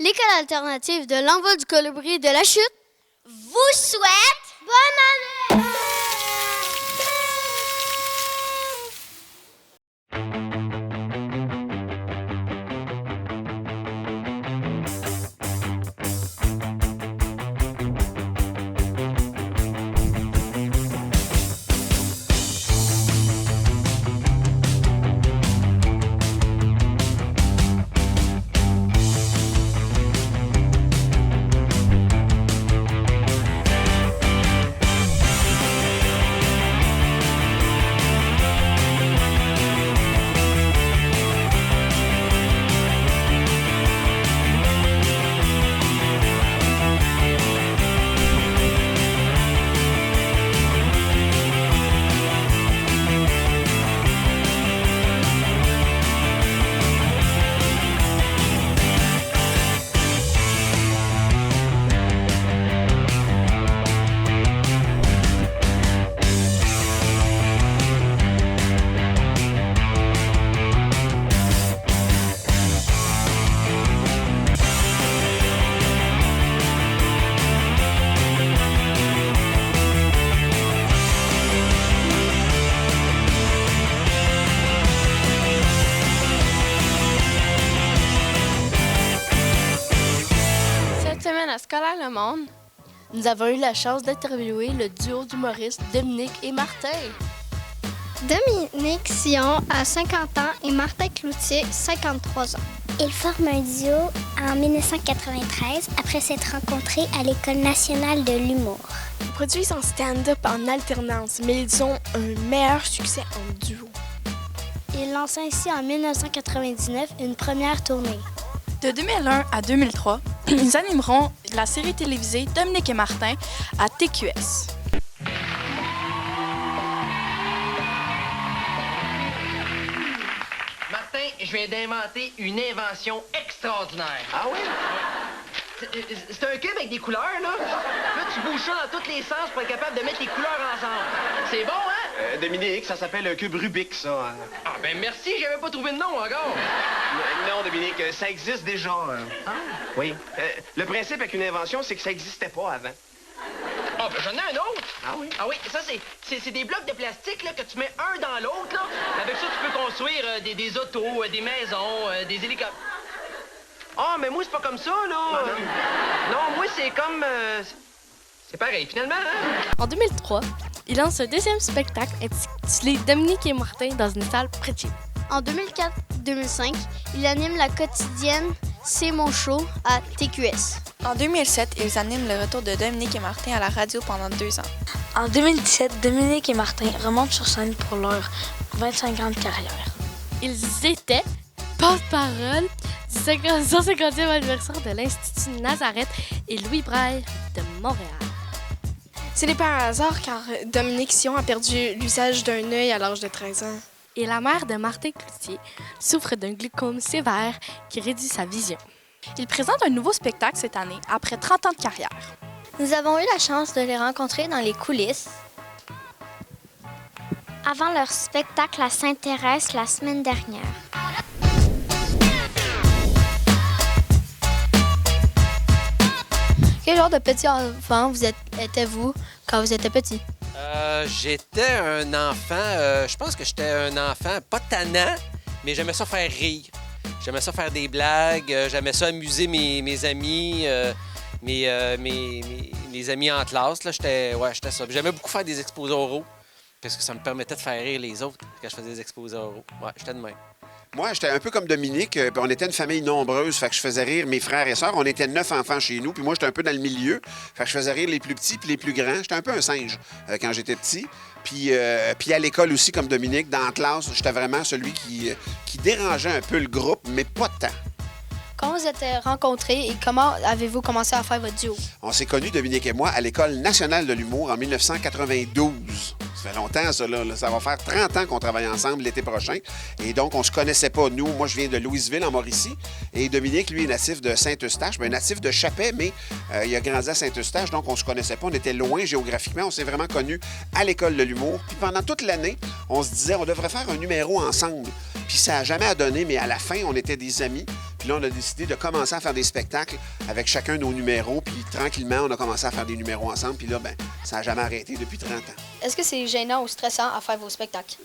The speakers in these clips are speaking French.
L'école alternative de l'envol du colibri de la chute vous souhaite bonne année! Scolaire Le Monde, nous avons eu la chance d'interviewer le duo d'humoristes Dominique et Martin. Dominique Sion a 50 ans et Martin Cloutier, 53 ans. Ils forment un duo en 1993 après s'être rencontrés à l'École nationale de l'humour. Ils produisent en stand-up en alternance, mais ils ont un meilleur succès en duo. Ils lancent ainsi en 1999 une première tournée. De 2001 à 2003, ils animeront la série télévisée Dominique et Martin à TQS. Martin, je viens d'inventer une invention extraordinaire. Ah oui? C'est un cube avec des couleurs, là. Là, tu bouges ça dans tous les sens pour être capable de mettre les couleurs ensemble. C'est bon, hein? Dominique, ça s'appelle un cube Rubik, ça. Hein? Ah, ben merci, j'avais pas trouvé de nom encore. Non, Dominique, ça existe déjà. Ah? Oui. Le principe avec une invention, c'est que ça n'existait pas avant. Ah, ben j'en ai un autre. Ah oui? Ah oui, ça, c'est des blocs de plastique là, que tu mets un dans l'autre, là. Avec ça, tu peux construire des autos, des maisons, des hélicoptères. Ah, mais moi, c'est pas comme ça, là. Non, moi, c'est comme... C'est pareil, finalement, hein? En 2003, ils lancent un deuxième spectacle intitulé Dominique et Martin dans une salle près de chez nous. En 2004-2005, il anime la quotidienne C'est mon show à TQS. En 2007, ils animent le retour de Dominique et Martin à la radio pendant 2 ans. En 2017, Dominique et Martin remontent sur scène pour leur 25 ans de carrière. Ils étaient porte-parole du 150e anniversaire de l'Institut Nazareth et Louis Braille de Montréal. Ce n'est pas un hasard car Dominique Sion a perdu l'usage d'un œil à l'âge de 13 ans. Et la mère de Martin Cloutier souffre d'un glaucome sévère qui réduit sa vision. Ils présentent un nouveau spectacle cette année, après 30 ans de carrière. Nous avons eu la chance de les rencontrer dans les coulisses Avant leur spectacle à Sainte-Thérèse la semaine dernière. Quel genre de petit enfant étiez-vous quand vous étiez petit? J'étais un enfant, je pense que j'étais un enfant pas tannant, mais j'aimais ça faire rire. J'aimais ça faire des blagues, j'aimais ça amuser mes amis, mes amis en classe. Là, j'étais ça. J'aimais beaucoup faire des exposés oraux, parce que ça me permettait de faire rire les autres quand je faisais des exposés oraux. Ouais, j'étais de même. Moi, j'étais un peu comme Dominique. On était une famille nombreuse, fait que je faisais rire mes frères et sœurs. On était 9 enfants chez nous, puis moi, j'étais un peu dans le milieu. Fait que je faisais rire les plus petits puis les plus grands. J'étais un peu un singe quand j'étais petit. Puis à l'école aussi, comme Dominique, dans la classe, j'étais vraiment celui qui dérangeait un peu le groupe, mais pas tant. Quand vous êtes rencontrés et comment avez-vous commencé à faire votre duo? On s'est connus, Dominique et moi, à l'École nationale de l'humour en 1992. Ça fait longtemps, ça, là. Ça va faire 30 ans qu'on travaille ensemble l'été prochain. Et donc, on se connaissait pas, nous. Moi, je viens de Louisville, en Mauricie. Et Dominique, lui, est natif de Saint-Eustache. Bien, natif de Chappais, mais il a grandi à Saint-Eustache. Donc, on se connaissait pas. On était loin géographiquement. On s'est vraiment connus à l'École de l'humour. Puis pendant toute l'année, on se disait, on devrait faire un numéro ensemble. Puis ça n'a jamais donné, mais à la fin, on était des amis. Puis là, on a décidé de commencer à faire des spectacles avec chacun nos numéros. Puis tranquillement, on a commencé à faire des numéros ensemble. Puis là, ben, ça n'a jamais arrêté depuis 30 ans. Est-ce que c'est gênant ou stressant à faire vos spectacles?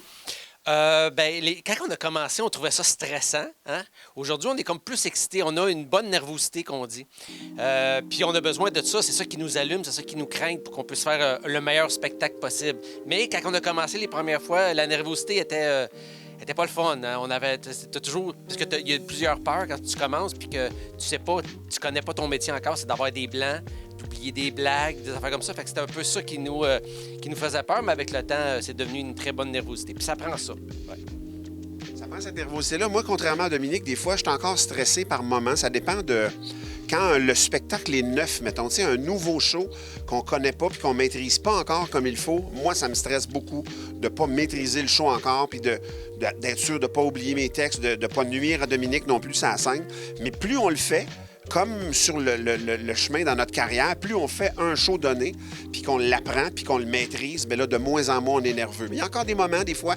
Quand on a commencé, on trouvait ça stressant. Hein? Aujourd'hui, on est comme plus excités. On a une bonne nervosité, qu'on dit. Puis on a besoin de ça. C'est ça qui nous allume, c'est ça qui nous craint pour qu'on puisse faire le meilleur spectacle possible. Mais quand on a commencé les premières fois, la nervosité était pas le fun. Hein? On avait toujours... Parce qu'il y a plusieurs peurs quand tu commences puis que tu sais pas, tu connais pas ton métier encore, c'est d'avoir des blancs, d'oublier des blagues, des affaires comme ça. Fait que c'était un peu ça qui nous faisait peur, mais avec le temps, c'est devenu une très bonne nervosité. Puis ça prend ça. Ouais. Ça prend cette nervosité-là. Moi, contrairement à Dominique, des fois, je suis encore stressé par moment. Ça dépend de... Quand le spectacle est neuf, mettons, tu sais, un nouveau show qu'on connaît pas puis qu'on maîtrise pas encore comme il faut, moi, ça me stresse beaucoup de pas maîtriser le show encore puis d'être sûr de pas oublier mes textes, de pas nuire à Dominique non plus à la scène. Mais plus on le fait, comme sur le chemin dans notre carrière, plus on fait un show donné, puis qu'on l'apprend, puis qu'on le maîtrise, bien là, de moins en moins, on est nerveux. Mais il y a encore des moments, des fois,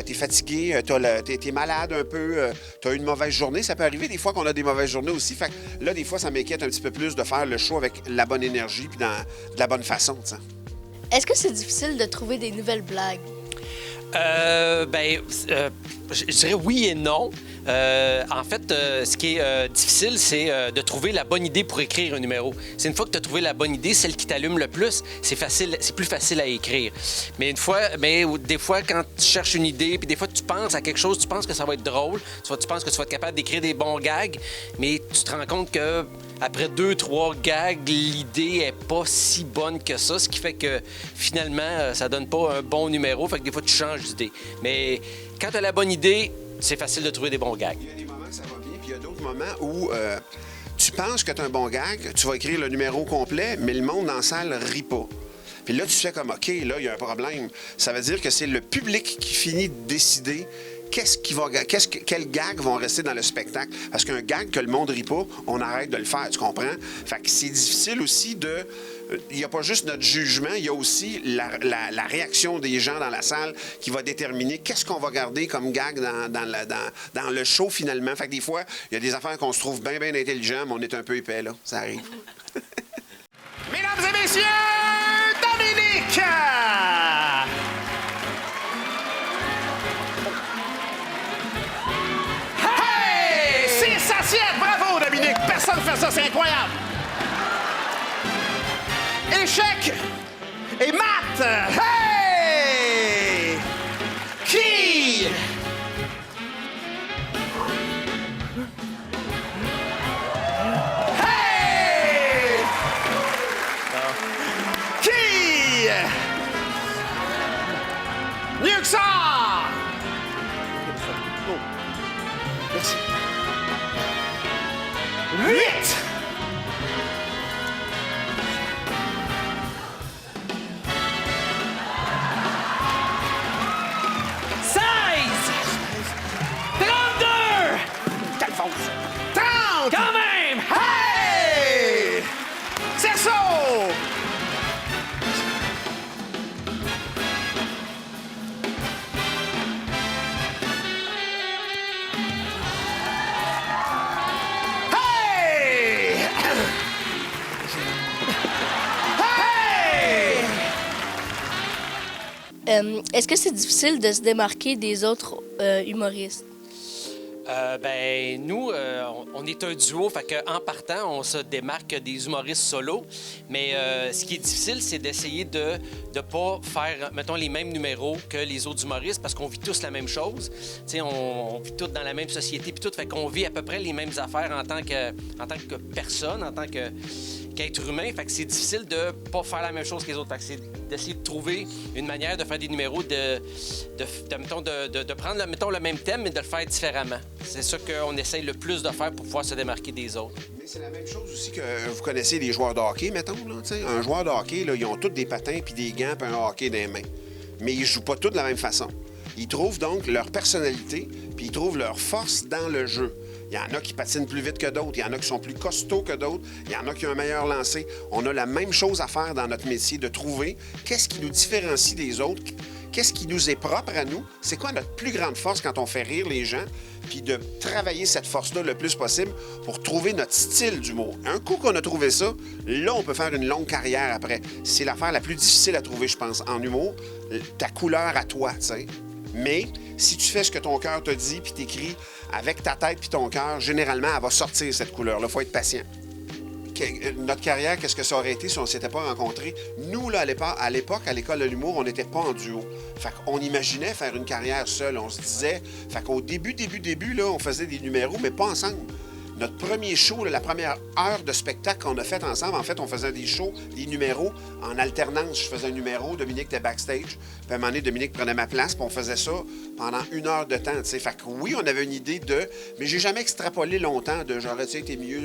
tu es fatigué, tu es malade un peu, tu as eu une mauvaise journée. Ça peut arriver des fois qu'on a des mauvaises journées aussi. Fait que là, des fois, ça m'inquiète un petit peu plus de faire le show avec la bonne énergie, puis de la bonne façon, t'sais. Est-ce que c'est difficile de trouver des nouvelles blagues? Je dirais oui et non. En fait, ce qui est difficile, c'est de trouver la bonne idée pour écrire un numéro. C'est une fois que tu as trouvé la bonne idée, celle qui t'allume le plus, c'est plus facile à écrire. Mais des fois, quand tu cherches une idée, puis des fois, tu penses à quelque chose, tu penses que ça va être drôle, tu penses que tu vas être capable d'écrire des bons gags, mais tu te rends compte que après 2-3 gags, l'idée est pas si bonne que ça, ce qui fait que finalement, ça donne pas un bon numéro. Fait que des fois, tu changes d'idée. Mais quand tu as la bonne idée, c'est facile de trouver des bons gags. Il y a des moments que ça va bien, puis il y a d'autres moments où tu penses que tu as un bon gag, tu vas écrire le numéro complet, mais le monde dans la salle rit pas. Puis là, tu fais comme, OK, là, il y a un problème. Ça veut dire que c'est le public qui finit de décider quels gags vont rester dans le spectacle. Parce qu'un gag que le monde rit pas, on arrête de le faire, tu comprends? Fait que c'est difficile aussi de... Il n'y a pas juste notre jugement, il y a aussi la réaction des gens dans la salle qui va déterminer qu'est-ce qu'on va garder comme gag dans le show, finalement. Fait que des fois, il y a des affaires qu'on se trouve bien, bien intelligents, mais on est un peu épais, là. Ça arrive. Mesdames et messieurs, Dominique! Hey! 6 assiettes! Bravo, Dominique! Personne ne fait ça, c'est incroyable! Échec! Et Matt! Hey! Qui? Hey! Qui? Mieux que ça! Oh. Merci. 8! Quand même! Hey! C'est ça! Hey! Hey! Est-ce que c'est difficile de se démarquer des autres humoristes? Nous, on est un duo, fait qu'en partant, on se démarque des humoristes solo. Mais ce qui est difficile, c'est d'essayer de ne pas faire, mettons, les mêmes numéros que les autres humoristes parce qu'on vit tous la même chose. Tu sais, on vit tous dans la même société, puis tout, fait qu'on vit à peu près les mêmes affaires en tant que personne, en tant qu'être humain. Fait que c'est difficile de pas faire la même chose que les autres. Fait que c'est d'essayer de trouver une manière de faire des numéros, de prendre, mettons, le même thème, mais de le faire différemment. C'est ça qu'on essaye le plus de faire pour pouvoir se démarquer des autres. Mais c'est la même chose aussi que vous connaissez les joueurs de hockey, mettons. Là, un joueur de hockey, là, ils ont tous des patins, puis des gants, puis un hockey dans les mains. Mais ils ne jouent pas tous de la même façon. Ils trouvent donc leur personnalité, puis ils trouvent leur force dans le jeu. Il y en a qui patinent plus vite que d'autres. Il y en a qui sont plus costauds que d'autres. Il y en a qui ont un meilleur lancer. On a la même chose à faire dans notre métier, de trouver qu'est-ce qui nous différencie des autres, qu'est-ce qui nous est propre à nous, c'est quoi notre plus grande force quand on fait rire les gens, puis de travailler cette force-là le plus possible pour trouver notre style d'humour. Un coup qu'on a trouvé ça, là, on peut faire une longue carrière après. C'est l'affaire la plus difficile à trouver, je pense, en humour, ta couleur à toi, tu sais. Mais si tu fais ce que ton cœur te dit, puis t'écris avec ta tête puis ton cœur, généralement, elle va sortir, cette couleur-là. Il faut être patient. Notre carrière, qu'est-ce que ça aurait été si on ne s'était pas rencontrés? Nous, là, à l'époque, à l'École de l'humour, on n'était pas en duo. Fait qu'on imaginait faire une carrière seule. On se disait... Fait qu'au début, là, on faisait des numéros, mais pas ensemble. Notre premier show, là, la première heure de spectacle qu'on a fait ensemble, en fait, on faisait des shows, des numéros en alternance. Je faisais un numéro, Dominique était backstage, puis à un moment donné, Dominique prenait ma place, puis on faisait ça pendant 1 heure de temps, tu sais. Fait que oui, on avait une idée de... Mais j'ai jamais extrapolé longtemps de genre, tu sais, t'es mieux...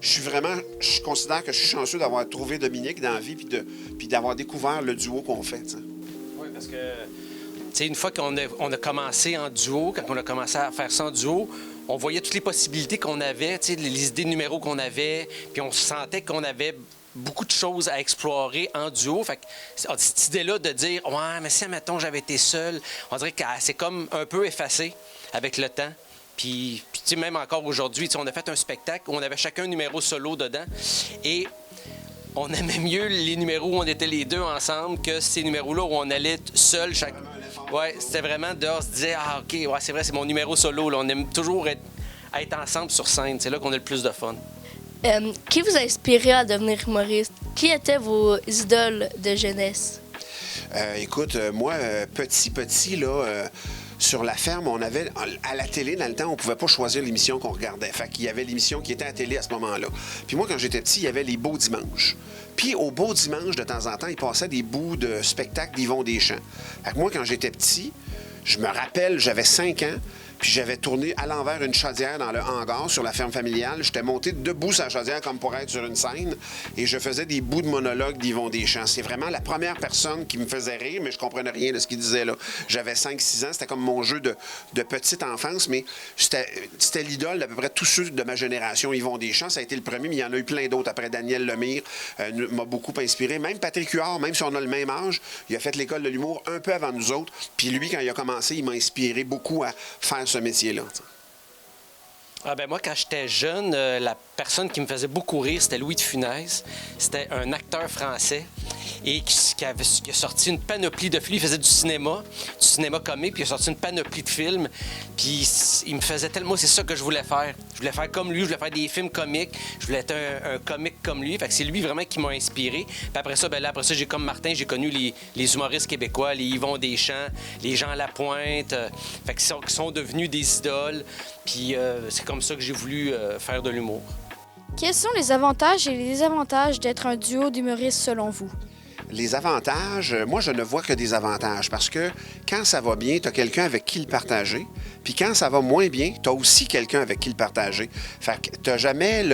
Je considère que je suis chanceux d'avoir trouvé Dominique dans la vie, puis d'avoir découvert le duo qu'on fait, tu sais. Oui, parce que... Tu sais, une fois qu'on a commencé en duo, quand on a commencé à faire ça en duo, on voyait toutes les possibilités qu'on avait, tu sais, les idées de numéros qu'on avait, puis on sentait qu'on avait beaucoup de choses à explorer en duo. Fait que cette idée-là de dire « Ouais, mais si, admettons, j'avais été seul », on dirait que c'est comme un peu effacé avec le temps. Puis tu sais, même encore aujourd'hui, on a fait un spectacle où on avait chacun un numéro solo dedans. Et on aimait mieux les numéros où on était les deux ensemble que ces numéros-là où on allait seul chaque... Oui, c'était vraiment on se disait, ah, OK, ouais, c'est vrai, c'est mon numéro solo. Là. On aime toujours être ensemble sur scène. C'est là qu'on a le plus de fun. Qui vous a inspiré à devenir humoriste? Qui étaient vos idoles de jeunesse? Écoute, moi, petit, là... Sur la ferme, on avait, à la télé, dans le temps, on ne pouvait pas choisir l'émission qu'on regardait. Fait qu'il y avait l'émission qui était à la télé à ce moment-là. Puis moi, quand j'étais petit, il y avait les Beaux Dimanches. Puis au Beau Dimanche, de temps en temps, il passait des bouts de spectacles d'Yvon Deschamps. Fait que moi, quand j'étais petit, je me rappelle, j'avais 5 ans, puis j'avais tourné à l'envers une chaudière dans le hangar sur la ferme familiale. J'étais monté debout sur la chaudière comme pour être sur une scène et je faisais des bouts de monologue d'Yvon Deschamps. C'est vraiment la première personne qui me faisait rire, mais je comprenais rien de ce qu'il disait là. J'avais 5-6 ans, c'était comme mon jeu de petite enfance, mais c'était l'idole d'à peu près tous ceux de ma génération. Yvon Deschamps, ça a été le premier, mais il y en a eu plein d'autres. Après, Daniel Lemire m'a beaucoup inspiré. Même Patrick Huard, même si on a le même âge, il a fait l'École de l'humour un peu avant nous autres. Puis lui, quand il a commencé, il m'a inspiré beaucoup à faire ce métier-là. Ah ben moi, quand j'étais jeune, la personne qui me faisait beaucoup rire, c'était Louis de Funès. C'était un acteur français et qui a sorti une panoplie de films. Il faisait du cinéma comique, puis il a sorti une panoplie de films. Puis il me faisait tellement... C'est ça que je voulais faire. Je voulais faire comme lui, je voulais faire des films comiques. Je voulais être un comique comme lui. Fait que c'est lui vraiment qui m'a inspiré. Puis après ça, j'ai comme Martin, j'ai connu les humoristes québécois, les Yvon Deschamps, les Jean Lapointe, fait qui sont devenus des idoles. Puis c'est comme ça que j'ai voulu faire de l'humour. Quels sont les avantages et les désavantages d'être un duo d'humoristes selon vous? Les avantages, moi, je ne vois que des avantages parce que quand ça va bien, tu as quelqu'un avec qui le partager. Puis quand ça va moins bien, tu as aussi quelqu'un avec qui le partager. Fait que tu n'as jamais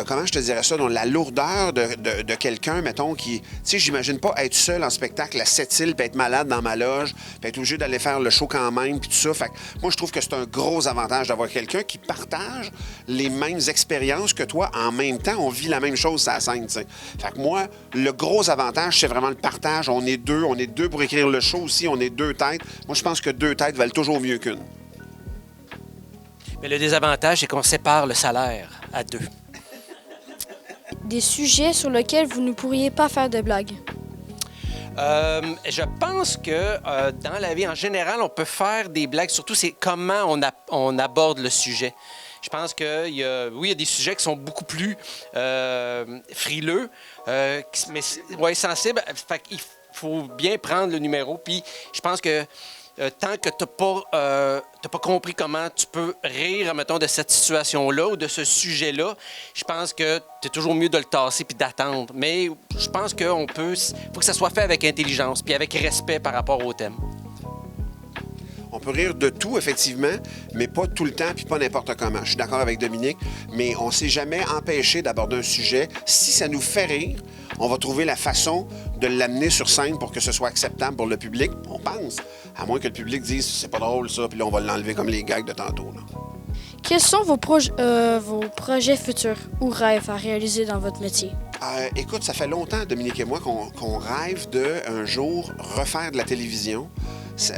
comment je te dirais ça, donc la lourdeur de quelqu'un, mettons, qui... Tu sais, j'imagine pas être seul en spectacle à Sept-Îles, puis être malade dans ma loge, puis être obligé d'aller faire le show quand même, puis tout ça. Fait que moi, je trouve que c'est un gros avantage d'avoir quelqu'un qui partage les mêmes expériences que toi. En même temps, on vit la même chose sur la scène, tu sais. Fait que moi, le gros avantage, c'est vraiment le partage. On est deux pour écrire le show aussi, on est 2 têtes. Moi, je pense que 2 têtes valent toujours mieux qu'une. Mais le désavantage, c'est qu'on sépare le salaire à 2. Des sujets sur lesquels vous ne pourriez pas faire de blagues? Je pense que dans la vie, en général, on peut faire des blagues. Surtout, c'est comment on aborde le sujet. Je pense qu'il y a des sujets qui sont beaucoup plus frileux, mais sensibles. Fait qu'il faut bien prendre le numéro. Puis je pense que tant que tu n'as pas compris comment tu peux rire, mettons, de cette situation-là ou de ce sujet-là, je pense que c'est toujours mieux de le tasser puis d'attendre. Mais je pense faut que ça soit fait avec intelligence puis avec respect par rapport au thème. On peut rire de tout, effectivement, mais pas tout le temps puis pas n'importe comment. Je suis d'accord avec Dominique, mais on ne s'est jamais empêché d'aborder un sujet. Si ça nous fait rire, on va trouver la façon de l'amener sur scène pour que ce soit acceptable pour le public, on pense. À moins que le public dise « c'est pas drôle ça », puis là, on va l'enlever comme les gags de tantôt. Là. Quels sont vos projets futurs ou rêves à réaliser dans votre métier? Écoute, ça fait longtemps, Dominique et moi, qu'on rêve de un jour refaire de la télévision,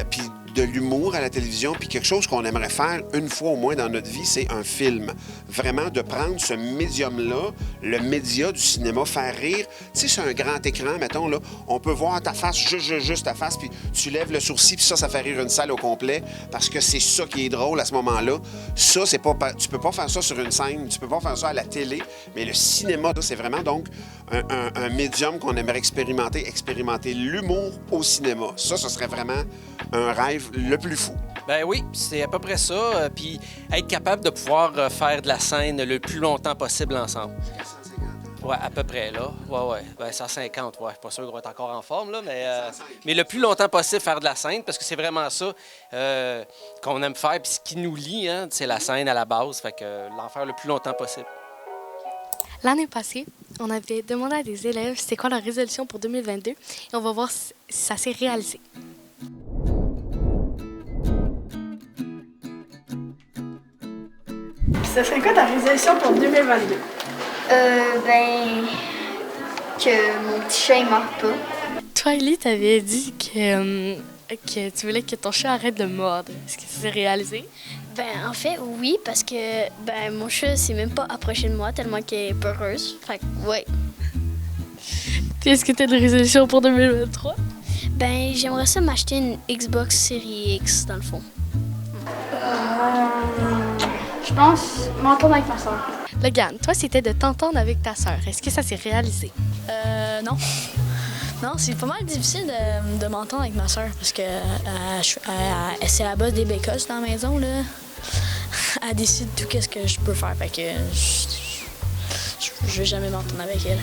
puis de l'humour à la télévision, puis quelque chose qu'on aimerait faire une fois au moins dans notre vie, c'est un film. Vraiment de prendre ce médium-là, le média du cinéma, faire rire. Tu sais, sur un grand écran, mettons, là, on peut voir ta face, juste ta face, puis tu lèves le sourcil, puis ça fait rire une salle au complet, parce que c'est ça qui est drôle à ce moment-là. Ça, c'est pas... Tu peux pas faire ça sur une scène, tu peux pas faire ça à la télé, mais le cinéma, c'est vraiment donc un médium qu'on aimerait expérimenter l'humour au cinéma. Ça, ce serait vraiment un rêve le plus fou. Ben oui, c'est à peu près ça. Puis être capable de pouvoir faire de la scène le plus longtemps possible ensemble. Ouais, à peu près, là. Ouais. Ben 150, ouais. Je suis pas sûr qu'on va être encore en forme, là, mais le plus longtemps possible faire de la scène, parce que c'est vraiment ça qu'on aime faire. Puis ce qui nous lie, hein, c'est la scène à la base. Fait que l'en faire le plus longtemps possible. L'année passée, on avait demandé à des élèves c'était quoi leur résolution pour 2022 et on va voir si ça s'est réalisé. Ce serait quoi ta résolution pour 2022? Que mon petit chat, il meure pas. Toi, Ellie, t'avais dit que tu voulais que ton chat arrête de mordre. Est-ce que ça s'est réalisé? En fait, oui, parce que mon chat s'est même pas approché de moi tellement qu'elle est peureuse. Fait que, ouais. Puis est-ce que tu as une résolution pour 2023? J'aimerais ça m'acheter une Xbox Series X, dans le fond. Je pense m'entendre avec ma soeur. Logan, toi, c'était de t'entendre avec ta sœur. Est-ce que ça s'est réalisé? Non. Non, c'est pas mal difficile de m'entendre avec ma soeur parce que c'est la boss des bécosses dans la maison, là. Elle décide tout ce que je peux faire, fait que je vais jamais m'entendre avec elle.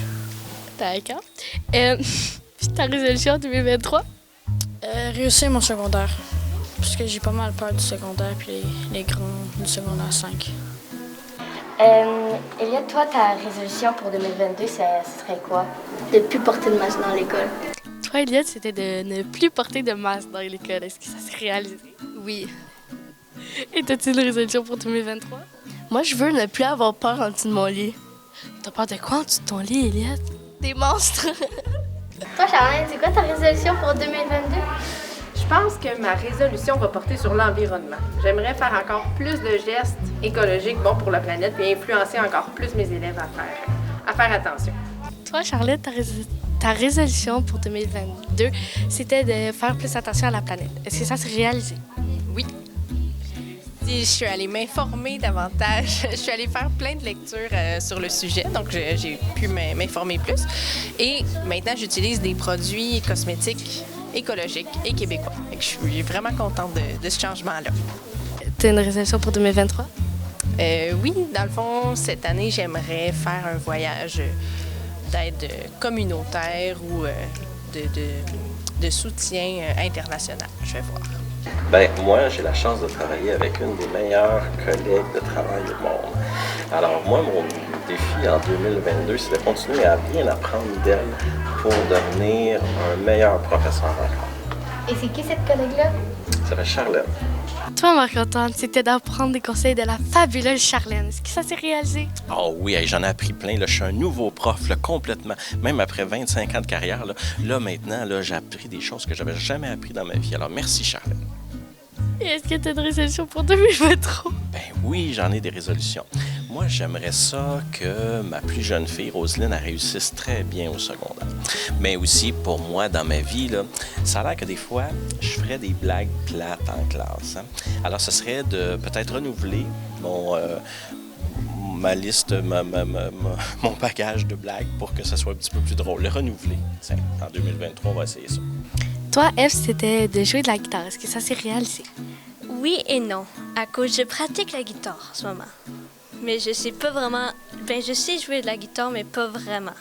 D'accord. Ta résolution 2023? Réussir mon secondaire. Parce que j'ai pas mal peur du secondaire puis les grands du secondaire 5. Elliot, toi, ta résolution pour 2022, ce serait quoi? De plus porter de masque dans l'école. Toi, Elliot, c'était de ne plus porter de masque dans l'école. Est-ce que ça s'est réalisé? Oui. Et t'as-tu une résolution pour 2023? Moi, je veux ne plus avoir peur en dessous de mon lit. T'as peur de quoi en dessous de ton lit, Elliot? Des monstres. Toi, Charlène, c'est quoi ta résolution pour 2022? Je pense que ma résolution va porter sur l'environnement. J'aimerais faire encore plus de gestes écologiques bons pour la planète et influencer encore plus mes élèves à faire attention. Toi, Charlotte, ta résolution pour 2022, c'était de faire plus attention à la planète. Est-ce que ça s'est réalisé? Oui. Je suis allée m'informer davantage. Je suis allée faire plein de lectures sur le sujet, donc j'ai pu m'informer plus. Et maintenant, j'utilise des produits cosmétiques écologiques et québécois. Je suis vraiment contente de ce changement-là. Tu as une résolution pour 2023? Oui, dans le fond, cette année, j'aimerais faire un voyage d'aide communautaire ou de soutien international. Je vais voir. Moi, j'ai la chance de travailler avec une des meilleures collègues de travail au monde. Alors, moi, mon défi en 2022, c'est de continuer à bien apprendre d'elle pour devenir un meilleur professeur encore. Et c'est qui cette collègue-là? Ça s'appelle Charlène. Toi, Marc-Antoine, c'était d'apprendre des conseils de la fabuleuse Charlène. Est-ce que ça s'est réalisé? Oh oui, j'en ai appris plein. Là, je suis un nouveau prof, là, complètement. Même après 25 ans de carrière, là maintenant, j'ai appris des choses que j'avais jamais appris dans ma vie. Alors, merci, Charlène. Et est-ce que tu as une résolution pour 2023? Oui, j'en ai des résolutions. Moi, j'aimerais ça que ma plus jeune fille, Roselyne, elle réussisse très bien au secondaire. Mais aussi, pour moi, dans ma vie, là, ça a l'air que des fois, je ferais des blagues plates en classe. Hein? Alors, ce serait de peut-être renouveler ma liste, mon bagage de blagues pour que ça soit un petit peu plus drôle. Le renouveler. Tiens, en 2023, on va essayer ça. Toi, F, c'était de jouer de la guitare. Est-ce que ça s'est réalisé? Oui et non, à cause je pratique la guitare en ce moment. Mais je sais pas vraiment... je sais jouer de la guitare, mais pas vraiment.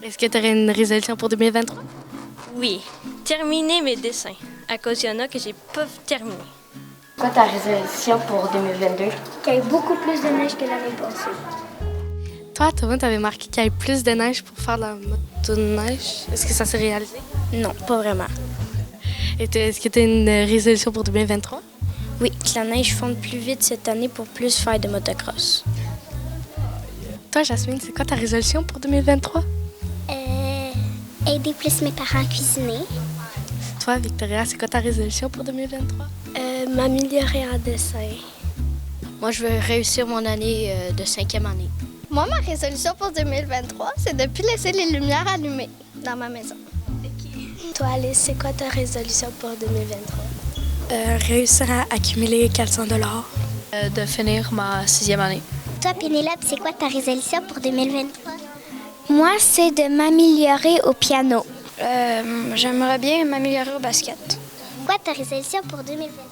Est-ce que tu aurais une résolution pour 2023? Oui, terminer mes dessins, à cause il y en a que j'ai pas terminé. Quoi ta résolution pour 2022? Qu'il y ait beaucoup plus de neige que l'année passée. Toi, Thomas, t'avais marqué qu'il y ait plus de neige pour faire la moto de neige. Est-ce que ça s'est réalisé? Non, pas vraiment. Et est-ce que tu as une résolution pour 2023? Oui, que la neige fonde plus vite cette année pour plus faire de motocross. Toi, Jasmine, c'est quoi ta résolution pour 2023? Aider plus mes parents à cuisiner. Toi, Victoria, c'est quoi ta résolution pour 2023? M'améliorer en dessin. Moi, je veux réussir mon année de 5e année. Moi, ma résolution pour 2023, c'est de ne plus laisser les lumières allumées dans ma maison. Toi, Alice, c'est quoi ta résolution pour 2023? Réussir à accumuler 400 $. De finir ma 6e année. Toi, Pénélope, c'est quoi ta résolution pour 2023? Moi, c'est de m'améliorer au piano. J'aimerais bien m'améliorer au basket. Quoi ta résolution pour 2023?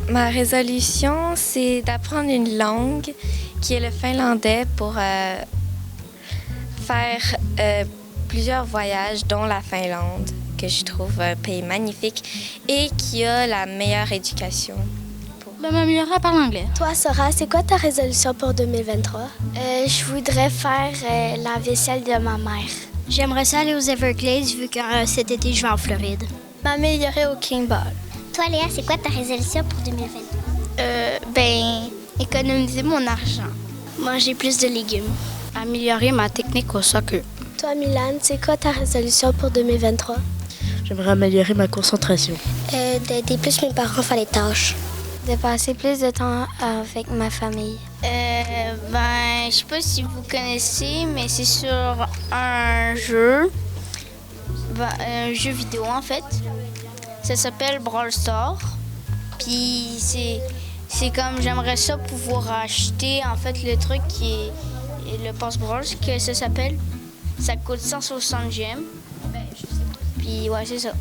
Ma résolution, c'est d'apprendre une langue qui est le finlandais pour faire plusieurs voyages, dont la Finlande, que je trouve un pays magnifique et qui a la meilleure éducation. De m'améliorer à parler anglais. Toi, Sora, c'est quoi ta résolution pour 2023? Je voudrais faire la vaisselle de ma mère. J'aimerais ça aller aux Everglades vu que cet été, je vais en Floride. M'améliorer au Kingball. Toi, Léa, c'est quoi ta résolution pour 2023? Économiser mon argent. Manger plus de légumes. Améliorer ma technique au soccer. Toi, Milan, c'est quoi ta résolution pour 2023? J'aimerais améliorer ma concentration. D'aider plus mes parents à faire les tâches. De passer plus de temps avec ma famille. Je sais pas si vous connaissez, mais c'est sur un jeu vidéo en fait. Ça s'appelle Brawl Stars. Puis c'est comme j'aimerais ça pouvoir acheter en fait le truc qui est le passe-brawl que ça s'appelle. Ça coûte 160 gemmes. Puis ouais, c'est ça.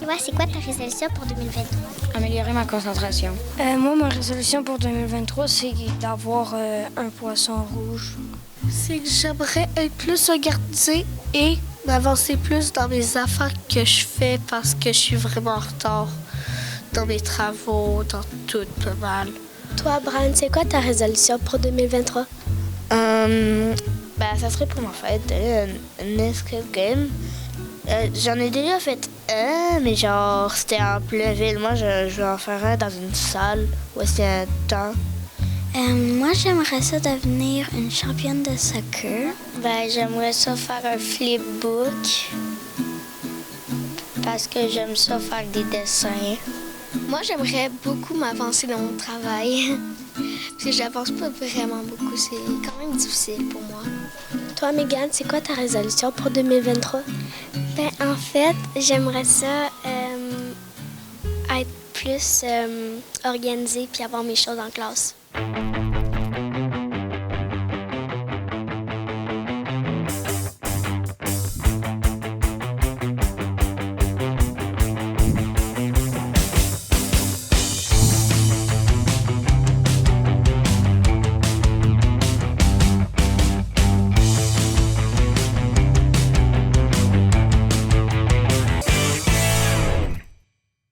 Et ouais, c'est quoi ta résolution pour 2023? Améliorer ma concentration. Moi, ma résolution pour 2023, c'est d'avoir un poisson rouge. C'est que j'aimerais être plus organisée et d'avancer plus dans mes affaires que je fais parce que je suis vraiment en retard dans mes travaux, dans tout pas mal. Toi, Brian, c'est quoi ta résolution pour 2023? Ça serait pour ma fête, un escape game. J'en ai déjà fait un, mais genre, c'était en pleine ville. Moi, je vais en faire un dans une salle où c'était un temps. Moi, j'aimerais ça devenir une championne de soccer. J'aimerais ça faire un flipbook parce que j'aime ça faire des dessins. Moi, j'aimerais beaucoup m'avancer dans mon travail parce que j'avance pas vraiment beaucoup. C'est quand même difficile pour moi. Toi, Mégane, c'est quoi ta résolution pour 2023? En fait, j'aimerais ça être plus organisée puis avoir mes choses en classe.